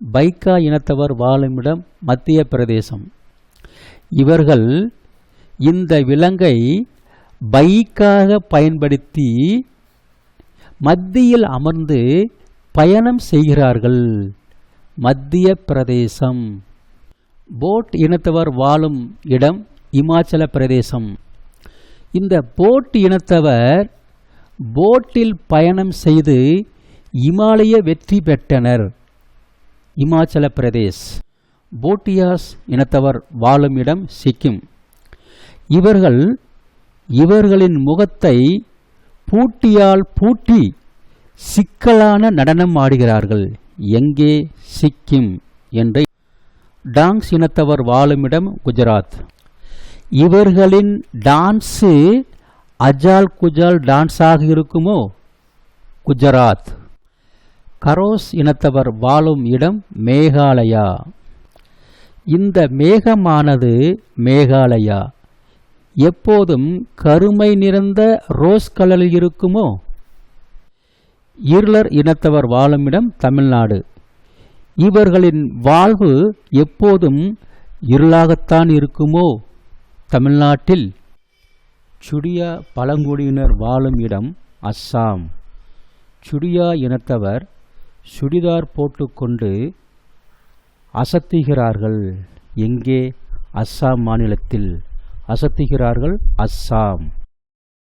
பைக்கா இனத்தவர் வாழும் இடம் மத்திய பிரதேசம். இவர்கள் இந்த விலங்கை பைக்காக பயன்படுத்தி மத்தியில் அமர்ந்து பயணம் செய்கிறார்கள். மத்திய பிரதேசம். போட் இனத்தவர் வாழும் இடம் இமாச்சல பிரதேசம். இந்த போட் இனத்தவர் போட்டில் பயணம் செய்து இமாலய வெற்றி பெற்றனர். இமாச்சல பிரதேஷ். போட்டியாஸ் இனத்தவர் வாழும் இடம் சிக்கிம். இவர்களின் முகத்தை பூட்டியால் பூட்டி சிக்கலான நடனம் ஆடுகிறார்கள். எங்கே? சிக்கிம் என்று. டாங்ஸ் இனத்தவர் வாழும் இடம் குஜராத். இவர்களின் டான்ஸு அஜால் குஜால் டான்ஸாக இருக்குமோ? குஜராத். கரோஸ் இனத்தவர் வாழும் இடம் மேகாலயா. இந்த மேகமானது மேகாலயா எப்போதும் கருமை நிறைந்த ரோஸ் கலரில் இருக்குமோ? இருளர் இனத்தவர் வாழும் இடம் தமிழ்நாடு. இவர்களின் வாழ்வு எப்போதும் இருளாகத்தான் இருக்குமோ? தமிழ்நாட்டில். சுடியா பழங்குடியினர் வாழும் இடம் அஸ்ஸாம். சுடியா இனத்தவர் சுடிதார் போட்டுக்கொண்டு அசத்துகிறார்கள். எங்கே? அஸ்ஸாம் மாநிலத்தில் அசத்துகிறார்கள். அஸ்ஸாம்.